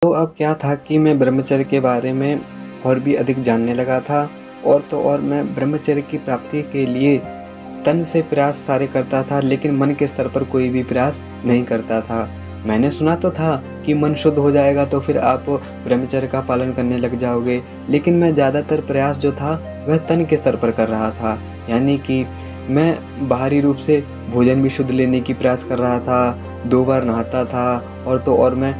तो अब क्या था कि मैं ब्रह्मचर्य के बारे में और भी अधिक जानने लगा था और तो और मैं ब्रह्मचर्य की प्राप्ति के लिए तन से प्रयास सारे करता था, लेकिन मन के स्तर पर कोई भी प्रयास नहीं करता था। मैंने सुना तो था कि मन शुद्ध हो जाएगा तो फिर आप ब्रह्मचर्य का पालन करने लग जाओगे, लेकिन मैं ज़्यादातर प्रयास जो था वह तन के स्तर पर कर रहा था। यानी कि मैं बाहरी रूप से भोजन भी शुद्ध लेने की प्रयास कर रहा था, 2 बार नहाता था और तो और मैं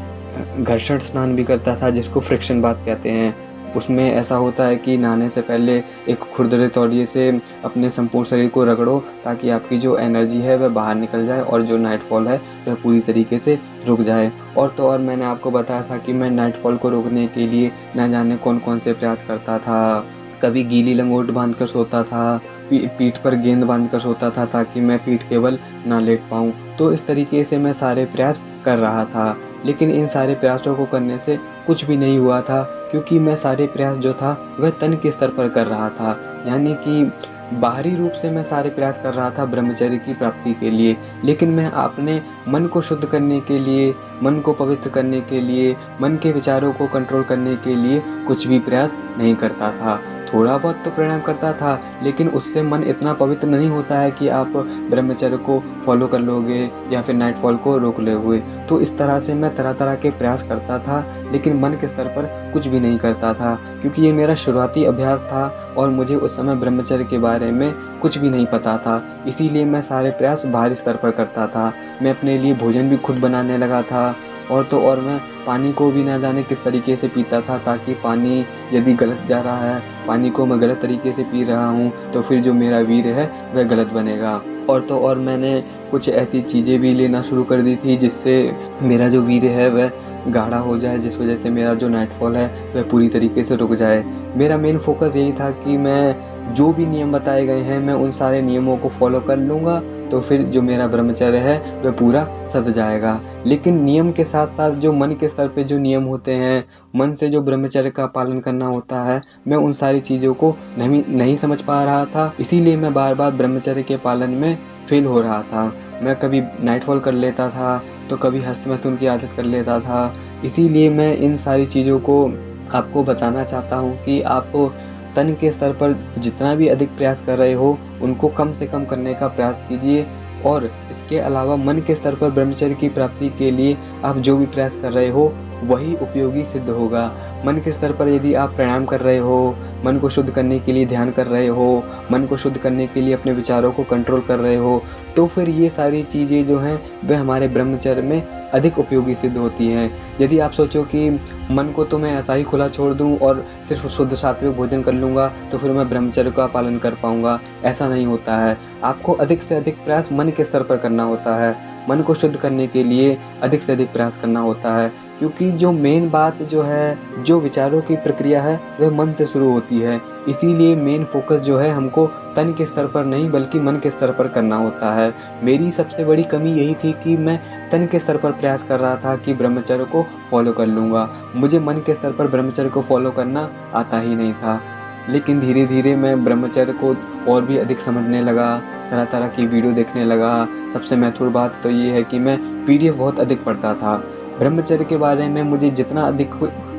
घर्षण स्नान भी करता था, जिसको फ्रिक्शन बाथ कहते हैं। उसमें ऐसा होता है कि नहाने से पहले एक खुरदरे तौलिए से अपने संपूर्ण शरीर को रगड़ो, ताकि आपकी जो एनर्जी है वह बाहर निकल जाए और जो नाइटफॉल है वह पूरी तरीके से रुक जाए। और तो और मैंने आपको बताया था कि मैं नाइटफॉल को रोकने के लिए न जाने कौन-कौन से प्रयास करता था। कभी गीली लंगोट बाँध कर सोता था, पीठ पर गेंद बाँध कर सोता था ताकि मैं पीठ केवल ना लेट पाऊँ। तो इस तरीके से मैं सारे प्रयास कर रहा था। लेकिन इन सारे प्रयासों को करने से कुछ भी नहीं हुआ था, क्योंकि मैं सारे प्रयास जो था वह तन के स्तर पर कर रहा था। यानी कि बाहरी रूप से मैं सारे प्रयास कर रहा था ब्रह्मचर्य की प्राप्ति के लिए, लेकिन मैं अपने मन को शुद्ध करने के लिए, मन को पवित्र करने के लिए, मन के विचारों को कंट्रोल करने के लिए कुछ भी प्रयास नहीं करता था। थोड़ा बहुत तो प्राणायाम करता था, लेकिन उससे मन इतना पवित्र नहीं होता है कि आप ब्रह्मचर्य को फ़ॉलो कर लोगे या फिर नाइटफॉल को रोक लोगे। तो इस तरह से मैं तरह-तरह के प्रयास करता था, लेकिन मन के स्तर पर कुछ भी नहीं करता था, क्योंकि ये मेरा शुरुआती अभ्यास था और मुझे उस समय ब्रह्मचर्य के बारे में कुछ भी नहीं पता था। इसीलिए मैं सारे प्रयास बाहरी स्तर पर करता था। मैं अपने लिए भोजन भी खुद बनाने लगा था और तो और मैं पानी को भी ना जाने किस तरीके से पीता था, ताकि पानी यदि गलत जा रहा है, पानी को मैं गलत तरीके से पी रहा हूँ, तो फिर जो मेरा वीर्य है वह गलत बनेगा। और तो और मैंने कुछ ऐसी चीज़ें भी लेना शुरू कर दी थी जिससे मेरा जो वीर्य है वह गाढ़ा हो जाए, जिस वज़ह से मेरा जो नाइटफॉल है वह पूरी तरीके से रुक जाए। मेरा मेन फ़ोकस यही था कि मैं जो भी नियम बताए गए हैं मैं उन सारे नियमों को फ़ॉलो कर लूँगा, तो फिर जो मेरा ब्रह्मचर्य है वह पूरा सध जाएगा। लेकिन नियम के साथ-साथ जो मन के स्तर पे जो नियम होते हैं, मन से जो ब्रह्मचर्य का पालन करना होता है, मैं उन सारी चीज़ों को नहीं समझ पा रहा था। इसीलिए मैं बार-बार ब्रह्मचर्य के पालन में फ़ेल हो रहा था। मैं कभी नाइटफॉल कर लेता था, तो कभी हस्तमैथुन की आदत कर लेता था। इसीलिए मैं इन सारी चीज़ों को आपको बताना चाहता हूँ कि आप तन के स्तर पर जितना भी अधिक प्रयास कर रहे हो, उनको कम से कम करने का प्रयास कीजिए और इसके अलावा मन के स्तर पर ब्रह्मचर्य की प्राप्ति के लिए आप जो भी प्रयास कर रहे हो, वही उपयोगी सिद्ध होगा। मन के स्तर पर यदि आप प्राणायाम कर रहे हो, मन को शुद्ध करने के लिए ध्यान कर रहे हो, मन को शुद्ध करने के लिए अपने विचारों को कंट्रोल कर रहे हो, तो फिर ये सारी चीज़ें जो हैं, वह हमारे ब्रह्मचर्य में अधिक उपयोगी सिद्ध होती हैं। यदि आप सोचो कि मन को तो मैं ऐसा ही खुला छोड़ दूँ और सिर्फ़ शुद्ध सात्विक भोजन कर लूँगा, तो फिर मैं ब्रह्मचर्य का पालन कर पाऊँगा, ऐसा नहीं होता है। आपको अधिक से अधिक प्रयास मन के स्तर पर करना होता है। मन को शुद्ध करने के लिए अधिक से अधिक प्रयास करना होता है, क्योंकि जो मेन बात जो है, जो विचारों की प्रक्रिया है, वह मन से शुरू होती है। इसीलिए मेन फ़ोकस जो है हमको तन के स्तर पर नहीं बल्कि मन के स्तर पर करना होता है। मेरी सबसे बड़ी कमी यही थी कि मैं तन के स्तर पर प्रयास कर रहा था कि ब्रह्मचर्य को फ़ॉलो कर लूँगा। मुझे मन के स्तर पर ब्रह्मचर्य को फ़ॉलो करना आता ही नहीं था। लेकिन धीरे-धीरे मैं ब्रह्मचर्य को और भी अधिक समझने लगा, तरह-तरह की वीडियो देखने लगा। सबसे महत्वपूर्ण बात तो ये है कि मैं पीडीएफ बहुत अधिक पढ़ता था। ब्रह्मचर्य के बारे में मुझे जितना अधिक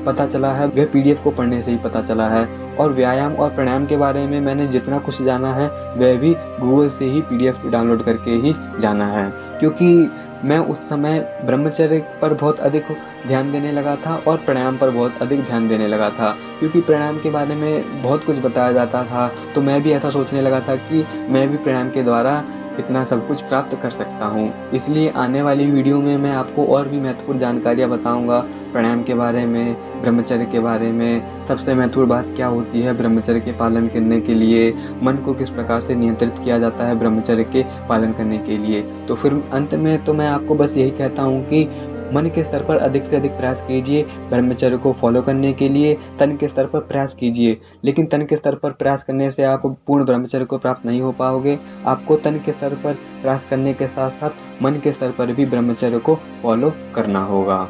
पता चला है, वह पीडीएफ को पढ़ने से ही पता चला है और व्यायाम और प्राणायाम के बारे में मैंने जितना कुछ जाना है, वह भी गूगल से ही पीडीएफ डाउनलोड करके ही जाना है। क्योंकि मैं उस समय ब्रह्मचर्य पर बहुत अधिक ध्यान देने लगा था और प्राणायाम पर बहुत अधिक ध्यान देने लगा था। क्योंकि प्राणायाम के बारे में बहुत कुछ बताया जाता था, तो मैं भी ऐसा सोचने लगा था कि मैं भी प्राणायाम के द्वारा इतना सब कुछ प्राप्त कर सकता हूँ। इसलिए आने वाली वीडियो में मैं आपको और भी महत्वपूर्ण जानकारियाँ बताऊँगा प्राणायाम के बारे में, ब्रह्मचर्य के बारे में, सबसे महत्वपूर्ण बात क्या होती है ब्रह्मचर्य के पालन करने के लिए, मन को किस प्रकार से नियंत्रित किया जाता है ब्रह्मचर्य के पालन करने के लिए। तो फिर अंत में तो मैं आपको बस यही कहता हूँ कि मन के स्तर पर अधिक से अधिक प्रयास कीजिए ब्रह्मचर्य को फ़ॉलो करने के लिए, तन के स्तर पर प्रयास कीजिए। लेकिन तन के स्तर पर प्रयास करने से आप पूर्ण ब्रह्मचर्य को प्राप्त नहीं हो पाओगे। आपको तन के स्तर पर प्रयास करने के साथ-साथ मन के स्तर पर भी ब्रह्मचर्य को फ़ॉलो करना होगा।